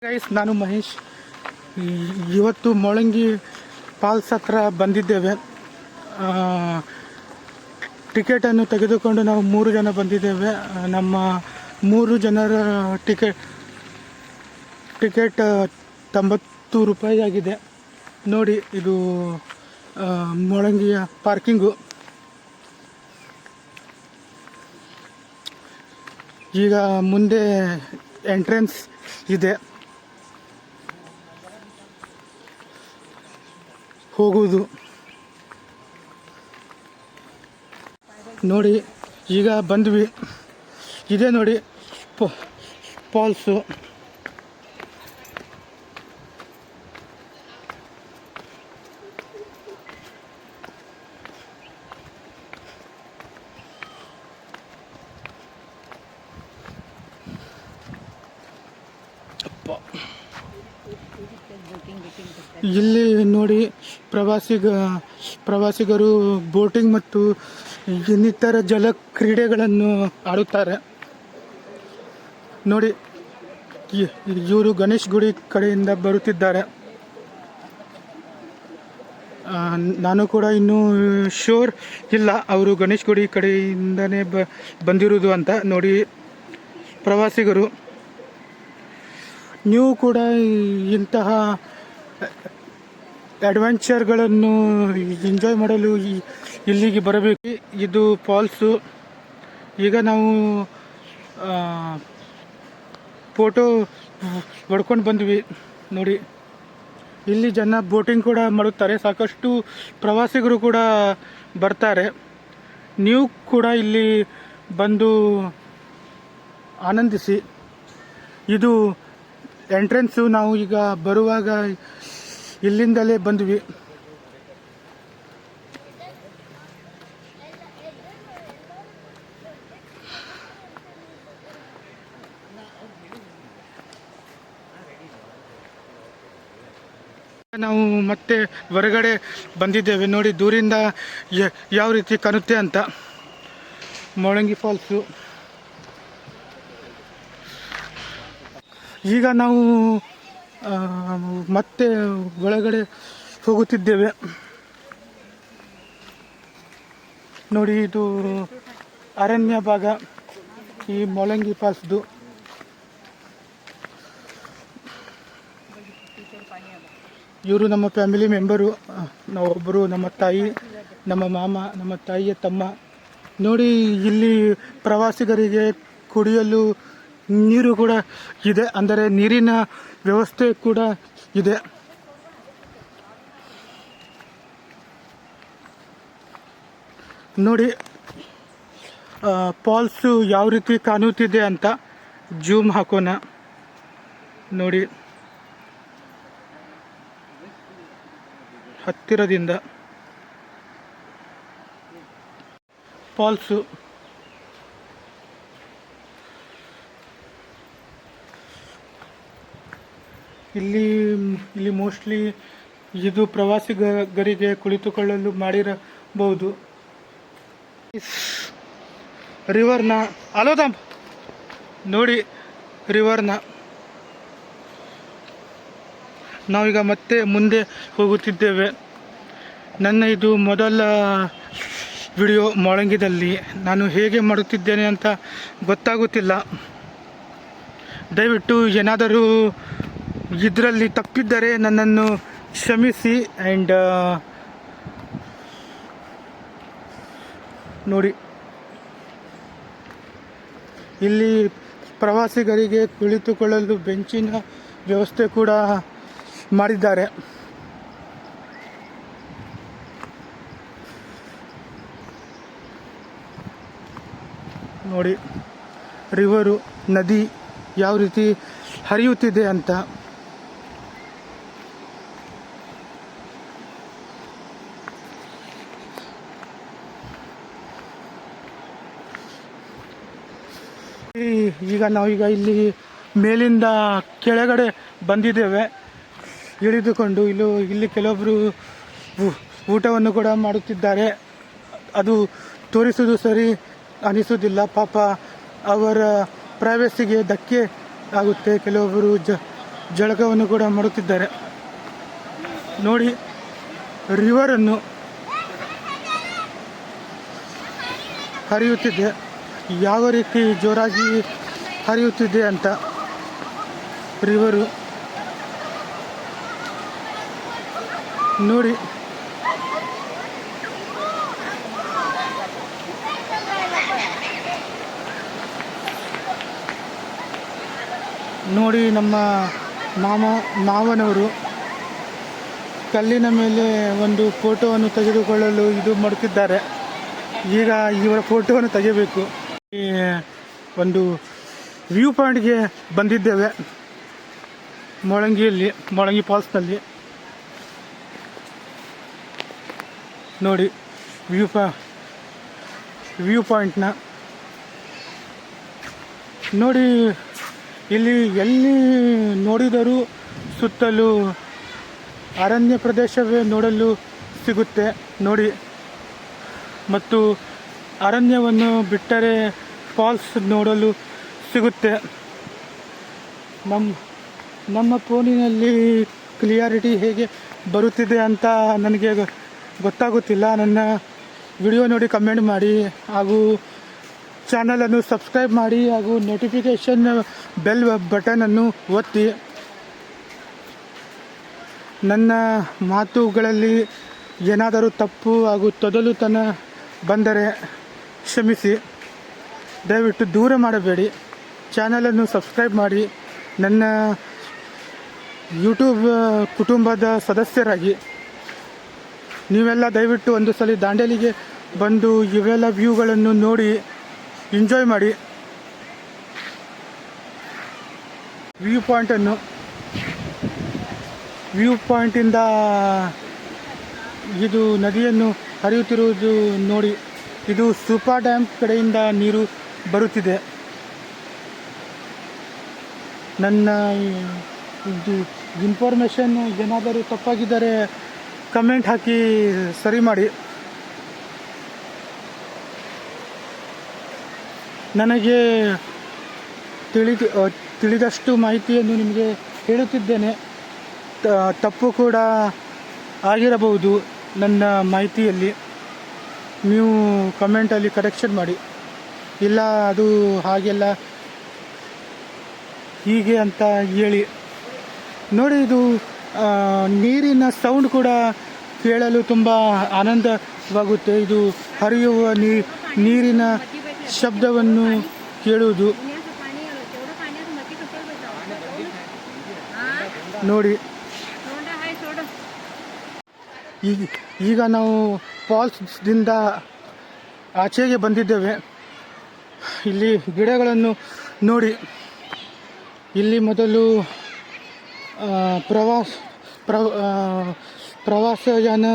Guys, ನಾನು ಮಹೇಶ್. ಇವತ್ತು ಮೊಳಂಗಿ falls ಹತ್ರ ಬಂದಿದ್ದೇವೆ. ಟಿಕೆಟನ್ನು ತೆಗೆದುಕೊಂಡು ನಾವು 3 ಜನ ಬಂದಿದ್ದೇವೆ. ನಮ್ಮ 3 ಜನರ ಟಿಕೆಟ್ 90 ರೂಪಾಯಿ ಆಗಿದೆ. ನೋಡಿ, ಇದು ಮೊಳಂಗಿಯ ಪಾರ್ಕಿಂಗು. ಈಗ ಮುಂದೆ ಎಂಟ್ರೆನ್ಸ್ ಇದೆ, ಹೋಗುವುದು. ನೋಡಿ, ಈಗ ಬಂದ್ವಿ. ಇದೆ ನೋಡಿ ಫಾಲ್ಸು. ಇಲ್ಲಿ ನೋಡಿ, ಪ್ರವಾಸಿಗರು ಬೋಟಿಂಗ್ ಮತ್ತು ಇನ್ನಿತರ ಜಲ ಕ್ರೀಡೆಗಳನ್ನು ಆಡುತ್ತಾರೆ. ನೋಡಿ, ಇವರು ಗಣೇಶ್ ಗುಡಿ ಕಡೆಯಿಂದ ಬರುತ್ತಿದ್ದಾರೆ. ನಾನು ಕೂಡ ಇನ್ನೂ ಶೋರ್ ಇಲ್ಲ ಅವರು ಗಣೇಶ್ ಗುಡಿ ಕಡೆಯಿಂದನೇ ಬಂದಿರೋದು ಅಂತ. ನೋಡಿ, ಪ್ರವಾಸಿಗರು, ನೀವು ಕೂಡ ಇಂತಹ ಅಡ್ವೆಂಚರ್ಗಳನ್ನು ಎಂಜಾಯ್ ಮಾಡಲು ಇಲ್ಲಿಗೆ ಬರಬೇಕು. ಇದು ಫಾಲ್ಸು. ಈಗ ನಾವು ಫೋಟೋ ಹೊಡ್ಕೊಂಡು ಬಂದ್ವಿ. ನೋಡಿ, ಇಲ್ಲಿ ಜನ ಬೋಟಿಂಗ್ ಕೂಡ ಮಾಡುತ್ತಾರೆ. ಸಾಕಷ್ಟು ಪ್ರವಾಸಿಗರು ಕೂಡ ಬರ್ತಾರೆ. ನೀವು ಕೂಡ ಇಲ್ಲಿ ಬಂದು ಆನಂದಿಸಿ. ಇದು ಎಂಟ್ರೆನ್ಸು. ನಾವು ಈಗ ಬರುವಾಗ ಇಲ್ಲಿಂದಲೇ ಬಂದ್ವಿ. ನಾವು ಮತ್ತೆ ಹೊರಗಡೆ ಬಂದಿದ್ದೇವೆ. ನೋಡಿ, ದೂರಿಂದ ಯಾವ ರೀತಿ ಕಾಣುತ್ತೆ ಅಂತ ಮೊಳಂಗಿ ಫಾಲ್ಸು. ಈಗ ನಾವು ಮತ್ತೆ ಒಳಗಡೆ ಹೋಗುತ್ತಿದ್ದೇವೆ. ನೋಡಿ, ಇದು ಅರಣ್ಯ ಭಾಗ ಈ ಮೊಳಂಗಿ ಫಾಲ್ಸ್ದು. ಇವರು ನಮ್ಮ ಫ್ಯಾಮಿಲಿ ಮೆಂಬರು. ನಾವೊಬ್ಬರು, ನಮ್ಮ ತಾಯಿ, ನಮ್ಮ ಮಾಮ, ನಮ್ಮ ತಾಯಿಯ ತಮ್ಮ. ನೋಡಿ, ಇಲ್ಲಿ ಪ್ರವಾಸಿಗರಿಗೆ ಕುಡಿಯಲು ನೀರು ಕೂಡ ಇದೆ, ಅಂದರೆ ನೀರಿನ ವ್ಯವಸ್ಥೆ ಕೂಡ ಇದೆ. ನೋಡಿ, ಫಾಲ್ಸು ಯಾವ ರೀತಿ ಕಾಣುತ್ತಿದೆ ಅಂತ ಜೂಮ್ ಹಾಕೋಣ. ನೋಡಿ, ಹತ್ತಿರದಿಂದ ಫಾಲ್ಸು. ಇಲ್ಲಿ ಮೋಸ್ಟ್ಲಿ ಇದು ಪ್ರವಾಸಿಗರಿಗೆ ಕುಳಿತುಕೊಳ್ಳಲು ಮಾಡಿರಬಹುದು. ರಿವರ್ನ ಅಲೋದಂ. ನೋಡಿ, ರಿವರ್ನ. ನಾವೀಗ ಮತ್ತೆ ಮುಂದೆ ಹೋಗುತ್ತಿದ್ದೇವೆ. ನನ್ನ ಇದು ಮೊದಲ ವಿಡಿಯೋ ಮೊಳಂಗಿದಲ್ಲಿ. ನಾನು ಹೇಗೆ ಮಾಡುತ್ತಿದ್ದೇನೆ ಅಂತ ಗೊತ್ತಾಗುತ್ತಿಲ್ಲ. ದಯವಿಟ್ಟು ಏನಾದರೂ ಇದರಲ್ಲಿ ತಪ್ಪಿದ್ದರೆ ನನ್ನನ್ನು ಕ್ಷಮಿಸಿ. ಆ್ಯಂಡ್ ನೋಡಿ, ಇಲ್ಲಿ ಪ್ರವಾಸಿಗರಿಗೆ ಕುಳಿತುಕೊಳ್ಳಲು ಬೆಂಚಿನ ವ್ಯವಸ್ಥೆ ಕೂಡ ಮಾಡಿದ್ದಾರೆ. ನೋಡಿ, ರಿವರು, ನದಿ ಯಾವ ರೀತಿ ಹರಿಯುತ್ತಿದೆ ಅಂತ. ಈಗ ನಾವೀಗ ಇಲ್ಲಿ ಮೇಲಿಂದ ಕೆಳಗಡೆ ಬಂದಿದ್ದೇವೆ ಇಳಿದುಕೊಂಡು. ಇಲ್ಲಿ ಕೆಲವೊಬ್ಬರು ಊಟವನ್ನು ಕೂಡ ಮಾಡುತ್ತಿದ್ದಾರೆ. ಅದು ತೋರಿಸುವುದು ಸರಿ ಅನಿಸುವುದಿಲ್ಲ. ಪಾಪ ಅವರ ಪ್ರೈವಸಿಗೆ ಧಕ್ಕೆ ಆಗುತ್ತೆ. ಕೆಲವೊಬ್ಬರು ಜಳಕವನ್ನು ಕೂಡ ಮಾಡುತ್ತಿದ್ದಾರೆ. ನೋಡಿ ರಿವರನ್ನು ಹರಿಯುತ್ತಿದೆ, ಯಾವ ರೀತಿ ಜೋರಾಗಿ ಹರಿಯುತ್ತಿದೆ ಅಂತ ರಿವರು ನೋಡಿ. ನೋಡಿ ನಮ್ಮ ಮಾವನವರು ಕಲ್ಲಿನ ಮೇಲೆ ಒಂದು ಫೋಟೋವನ್ನು ತೆಗೆದುಕೊಳ್ಳಲು ಇದು ಮಾಡುತ್ತಿದ್ದಾರೆ. ಈಗ ಇವರ ಫೋಟೋವನ್ನು ತೆಗೆಯಬೇಕು. ಈ ಒಂದು ವ್ಯೂ ಪಾಯಿಂಟ್ಗೆ ಬಂದಿದ್ದೇವೆ, ಮೊಳಂಗಿ ಫಾಲ್ಸ್ನಲ್ಲಿ. ನೋಡಿ ವ್ಯೂ ಪಾಯಿಂಟ್ನ ನೋಡಿ. ಇಲ್ಲಿ ಎಲ್ಲಿ ನೋಡಿದರೂ ಸುತ್ತಲೂ ಅರಣ್ಯ ಪ್ರದೇಶವೇ ನೋಡಲು ಸಿಗುತ್ತೆ ನೋಡಿ. ಮತ್ತು ಅರಣ್ಯವನ್ನು ಬಿಟ್ಟರೆ ಫಾಲ್ಸ್ ನೋಡಲು ಸಿಗುತ್ತೆ. ನಮ್ಮ ಫೋನಿನಲ್ಲಿ ಕ್ಲಿಯಾರಿಟಿ ಹೇಗೆ ಬರುತ್ತಿದೆ ಅಂತ ನನಗೆ ಗೊತ್ತಾಗುತ್ತಿಲ್ಲ. ನನ್ನ ವಿಡಿಯೋ ನೋಡಿ ಕಮೆಂಟ್ ಮಾಡಿ, ಹಾಗೂ ಚಾನಲನ್ನು ಸಬ್ಸ್ಕ್ರೈಬ್ ಮಾಡಿ, ಹಾಗೂ ನೋಟಿಫಿಕೇಷನ್ ಬೆಲ್ ಬಟನನ್ನು ಒತ್ತಿ. ನನ್ನ ಮಾತುಗಳಲ್ಲಿ ಏನಾದರೂ ತಪ್ಪು ಹಾಗೂ ತೊದಲುತನ ಬಂದರೆ ಕ್ಷಮಿಸಿ. ದಯವಿಟ್ಟು ದೂರ ಮಾಡಬೇಡಿ. ಚಾನಲನ್ನು ಸಬ್ಸ್ಕ್ರೈಬ್ ಮಾಡಿ, ನನ್ನ ಯೂಟ್ಯೂಬ್ ಕುಟುಂಬದ ಸದಸ್ಯರಾಗಿ. ನೀವೆಲ್ಲ ದಯವಿಟ್ಟು ಒಂದು ಸಲ ದಾಂಡೇಲಿಗೆ ಬಂದು ಇವೆಲ್ಲ ವ್ಯೂಗಳನ್ನು ನೋಡಿ ಎಂಜಾಯ್ ಮಾಡಿ. ವ್ಯೂ ಪಾಯಿಂಟಿಂದ ಇದು ನದಿಯನ್ನು ಹರಿಯುತ್ತಿರುವುದು ನೋಡಿ. ಇದು ಸೂಪರ್ ಡ್ಯಾಮ್ ಕಡೆಯಿಂದ ನೀರು ಬರುತ್ತಿದೆ. ನನ್ನ ಇದು ಇನ್ಫಾರ್ಮೇಷನ್ ಏನಾದರೂ ತಪ್ಪಾಗಿದ್ದರೆ ಕಮೆಂಟ್ ಹಾಕಿ ಸರಿ ಮಾಡಿ. ನನಗೆ ತಿಳಿದಷ್ಟು ಮಾಹಿತಿಯನ್ನು ನಿಮಗೆ ಹೇಳುತ್ತಿದ್ದೇನೆ. ತಪ್ಪು ಕೂಡ ಆಗಿರಬಹುದು ನನ್ನ ಮಾಹಿತಿಯಲ್ಲಿ. ನೀವು ಕಮೆಂಟಲ್ಲಿ ಕರೆಕ್ಷನ್ ಮಾಡಿ. ಇಲ್ಲ ಅದು ಹಾಗೆಲ್ಲ ಹೀಗೆ ಅಂತ ಹೇಳಿ. ನೋಡಿ, ಇದು ನೀರಿನ ಸೌಂಡ್ ಕೂಡ ಕೇಳಲು ತುಂಬ ಆನಂದವಾಗುತ್ತೆ. ಇದು ಹರಿಯುವ ನೀರಿನ ಶಬ್ದವನ್ನು ಕೇಳುವುದು ನೋಡಿ. ಈಗ ನಾವು ಫಾಲ್ಸ್ದಿಂದ ಆಚೆಗೆ ಬಂದಿದ್ದೇವೆ. ಇಲ್ಲಿ ಗಿಡಗಳನ್ನು ನೋಡಿ. ಇಲ್ಲಿ ಮೊದಲು ಪ್ರವಾಸಯಾನ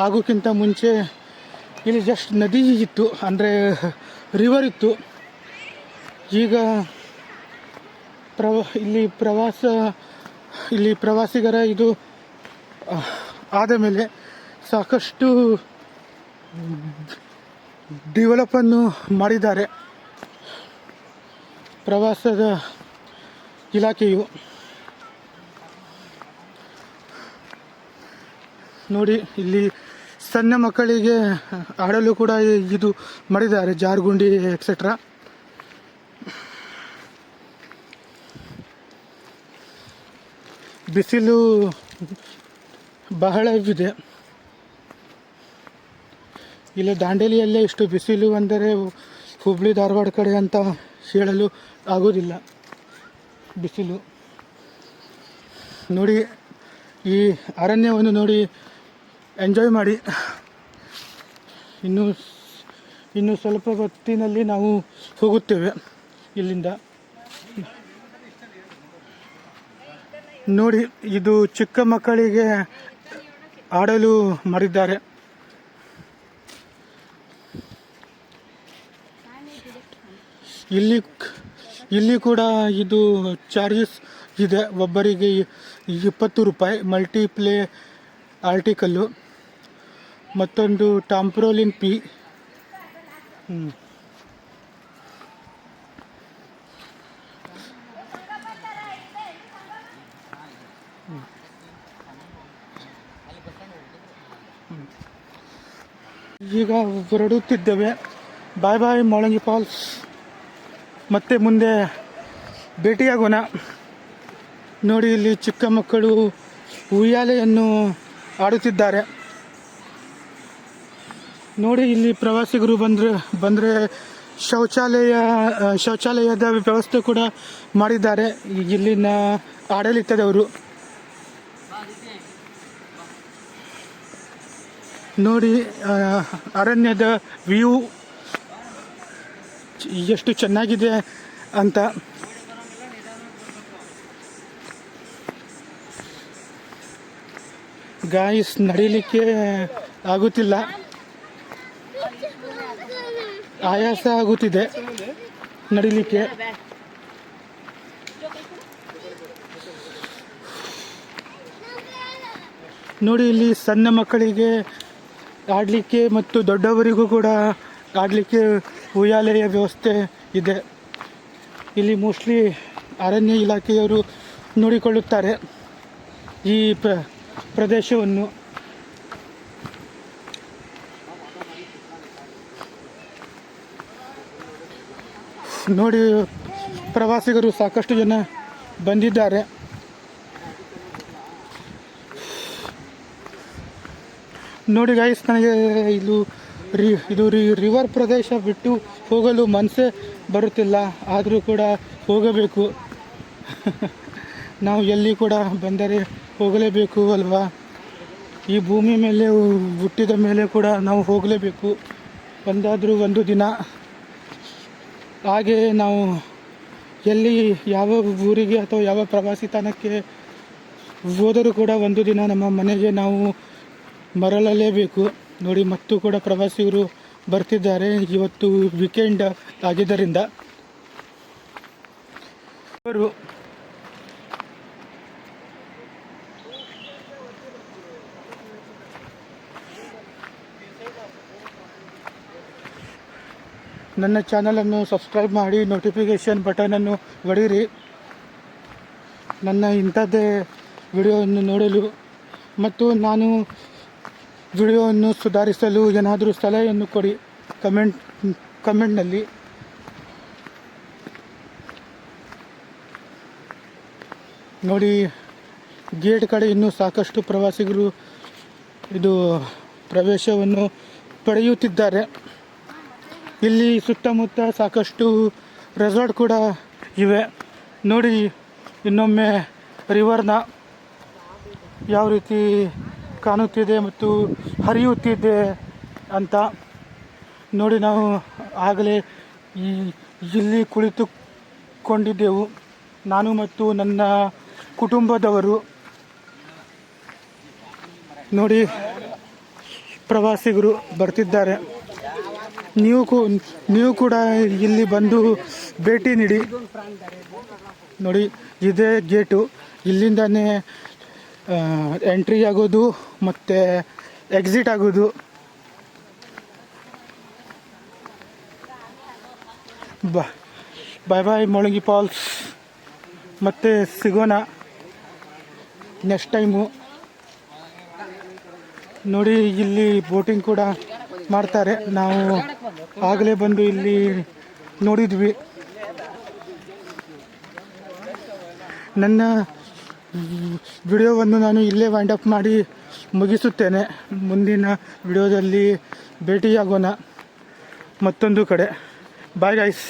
ಆಗೋಕ್ಕಿಂತ ಮುಂಚೆ ಇಲ್ಲಿ ಜಸ್ಟ್ ನದಿ ಇತ್ತು, ಅಂದರೆ ರಿವರ್ ಇತ್ತು. ಈಗ ಇಲ್ಲಿ ಪ್ರವಾಸಿಗರ ಇದು ಆದ ಮೇಲೆ ಸಾಕಷ್ಟು ಡೆವಲಪನ್ನು ಮಾಡಿದ್ದಾರೆ ಪ್ರವಾಸದ ಇಲಾಖೆಯು. ನೋಡಿ, ಇಲ್ಲಿ ಸಣ್ಣ ಮಕ್ಕಳಿಗೆ ಆಡಲು ಕೂಡ ಇದು ಮಾಡಿದ್ದಾರೆ, ಜಾರುಗುಂಡಿ ಎಕ್ಸೆಟ್ರಾ. ಬಿಸಿಲು ಬಹಳವಿದೆ. ಇಲ್ಲಿ ದಾಂಡೇಲಿಯಲ್ಲೇ ಇಷ್ಟು ಬಿಸಿಲು ಅಂದರೆ ಹುಬ್ಬಳ್ಳಿ ಧಾರವಾಡ ಕಡೆ ಅಂತ ಹೇಳಲು ಆಗೋದಿಲ್ಲ ಬಿಸಿಲು. ನೋಡಿ, ಈ ಅರಣ್ಯವನ್ನು ನೋಡಿ ಎಂಜಾಯ್ ಮಾಡಿ. ಇನ್ನು ಸ್ವಲ್ಪ ಹೊತ್ತಿನಲ್ಲಿ ನಾವು ಹೋಗುತ್ತೇವೆ ಇಲ್ಲಿಂದ. ನೋಡಿ, ಇದು ಚಿಕ್ಕ ಮಕ್ಕಳಿಗೆ ಆಡಲು ಮಾಡಿದ್ದಾರೆ. ಇಲ್ಲಿ ಕೂಡ ಇದು ಚಾರ್ಜಸ್ ಇದೆ. ಒಬ್ಬರಿಗೆ 20 ರೂಪಾಯಿ ಮಲ್ಟಿಪ್ಲೇ ಆರ್ಟಿಕಲ್ಲು, ಮತ್ತೊಂದು ಟಾಂಪ್ರೋಲಿನ್ ಫೀ. ಈಗ ಹೊರಡುತ್ತಿದ್ದೇವೆ. ಬಾಯ್ ಬಾಯ್ ಮೊಳಂಗಿ ಫಾಲ್ಸ್. ಮತ್ತೆ ಮುಂದೆ ಭೇಟಿಯಾಗೋಣ. ನೋಡಿ, ಇಲ್ಲಿ ಚಿಕ್ಕ ಮಕ್ಕಳು ಉಯ್ಯಾಲೆಯನ್ನು ಆಡುತ್ತಿದ್ದಾರೆ. ನೋಡಿ, ಇಲ್ಲಿ ಪ್ರವಾಸಿಗರು ಬಂದರೆ ಶೌಚಾಲಯದ ವ್ಯವಸ್ಥೆ ಕೂಡ ಮಾಡಿದ್ದಾರೆ ಇಲ್ಲಿನ ಆಡಳಿತದವರು. ನೋಡಿ, ಅರಣ್ಯದ ವ್ಯೂ ಎಷ್ಟು ಚೆನ್ನಾಗಿದೆ ಅಂತ. ಗಾಯ್ಸ್, ನಡೀಲಿಕ್ಕೆ ಆಗುತ್ತಿಲ್ಲ, ಆಯಾಸ ಆಗುತ್ತಿದೆ ನಡಿಲಿಕ್ಕೆ. ನೋಡಿ, ಇಲ್ಲಿ ಸಣ್ಣ ಮಕ್ಕಳಿಗೆ ಆಡಲಿಕ್ಕೆ ಮತ್ತು ದೊಡ್ಡವರಿಗೂ ಕೂಡ ಆಡಲಿಕ್ಕೆ ಉಯ್ಯಾಲೆಯ ವ್ಯವಸ್ಥೆ ಇದೆ. ಇಲ್ಲಿ ಮೋಸ್ಟ್ಲಿ ಅರಣ್ಯ ಇಲಾಖೆಯವರು ನೋಡಿಕೊಳ್ಳುತ್ತಾರೆ ಈ ಪ್ರದೇಶವನ್ನು. ನೋಡಿ, ಪ್ರವಾಸಿಗರು ಸಾಕಷ್ಟು ಜನ ಬಂದಿದ್ದಾರೆ. ನೋಡಿ ಗೈಸ್, ನನಗೆ ಇದು ರಿವರ್ ಪ್ರದೇಶ ಬಿಟ್ಟು ಹೋಗಲು ಮನಸ್ಸೇ ಬರುತ್ತಿಲ್ಲ. ಆದರೂ ಕೂಡ ಹೋಗಬೇಕು. ನಾವು ಎಲ್ಲಿ ಕೂಡ ಬಂದರೆ ಹೋಗಲೇಬೇಕು ಅಲ್ವಾ? ಈ ಭೂಮಿ ಮೇಲೆ ಹುಟ್ಟಿದ ಮೇಲೆ ಕೂಡ ನಾವು ಹೋಗಲೇಬೇಕು ಒಂದಾದರೂ ಒಂದು ದಿನ. ಹಾಗೆ ನಾವು ಎಲ್ಲಿ ಯಾವ ಊರಿಗೆ ಅಥವಾ ಯಾವ ಪ್ರವಾಸಿ ತಾಣಕ್ಕೆ ಹೋದರೂ ಕೂಡ ಒಂದು ದಿನ ನಮ್ಮ ಮನೆಗೆ ನಾವು ಮರಳಲೇಬೇಕು. ನೋಡಿ, ಮತ್ತು ಕೂಡ ಪ್ರವಾಸಿಗರು ಬರ್ತಿದ್ದಾರೆ. ಇವತ್ತು ವೀಕೆಂಡ್ ಆಗಿದ್ದರಿಂದ ನನ್ನ ಚಾನಲನ್ನು ಸಬ್ಸ್ಕ್ರೈಬ್ ಮಾಡಿ, ನೋಟಿಫಿಕೇಷನ್ ಬಟನನ್ನು ಒಡೆಯಿರಿ. ನನ್ನ ಇಂಥದ್ದೇ ವಿಡಿಯೋವನ್ನು ನೋಡಲು ಮತ್ತು ನಾನು ವಿಡಿಯೋವನ್ನು ಸುಧಾರಿಸಲು ಏನಾದರೂ ಸಲಹೆಯನ್ನು ಕೊಡಿ ಕಮೆಂಟ್ನಲ್ಲಿ. ನೋಡಿ, ಗೇಟ್ ಕಡೆ ಇನ್ನೂ ಸಾಕಷ್ಟು ಪ್ರವಾಸಿಗರು ಇದು ಪ್ರವೇಶವನ್ನು ಪಡೆಯುತ್ತಿದ್ದಾರೆ. ಇಲ್ಲಿ ಸುತ್ತಮುತ್ತ ಸಾಕಷ್ಟು ರೆಸಾರ್ಟ್ ಕೂಡ ಇವೆ. ನೋಡಿ, ಇನ್ನೊಮ್ಮೆ ರಿವರ್ನ ಯಾವ ರೀತಿ ಕಾಣುತ್ತಿದೆ ಮತ್ತು ಹರಿಯುತ್ತಿದೆ ಅಂತ. ನೋಡಿ, ನಾವು ಆಗಲೇ ಇಲ್ಲಿ ಕುಳಿತುಕೊಂಡಿದ್ದೆವು, ನಾನು ಮತ್ತು ನನ್ನ ಕುಟುಂಬದವರು. ನೋಡಿ, ಪ್ರವಾಸಿಗರು ಬರ್ತಿದ್ದಾರೆ. ನೀವು ಕೂಡ ಇಲ್ಲಿ ಬಂದು ಭೇಟಿ ನೀಡಿ. ನೋಡಿ, ಇದೇ ಗೇಟು. ಇಲ್ಲಿಂದನೇ ಎಂಟ್ರಿ ಆಗೋದು ಮತ್ತು ಎಕ್ಸಿಟ್ ಆಗೋದು. ಬಾಯ್ ಬಾಯ್ ಮೊಳಂಗಿ ಫಾಲ್ಸ್. ಮತ್ತೆ ಸಿಗೋಣ ನೆಕ್ಸ್ಟ್ ಟೈಮು. ನೋಡಿ, ಇಲ್ಲಿ ಬೋಟಿಂಗ್ ಕೂಡ ಮಾಡ್ತಾರೆ. ನಾವು ಆಗಲೇ ಬಂದು ಇಲ್ಲಿ ನೋಡಿದ್ವಿ. ನನ್ನ ವಿಡಿಯೋವನ್ನು ನಾನು ಇಲ್ಲೇ ವೈಂಡ್ ಅಪ್ ಮಾಡಿ ಮುಗಿಸುತ್ತೇನೆ. ಮುಂದಿನ ವಿಡಿಯೋದಲ್ಲಿ ಭೇಟಿಯಾಗೋಣ ಮತ್ತೊಂದು ಕಡೆ. Bye guys.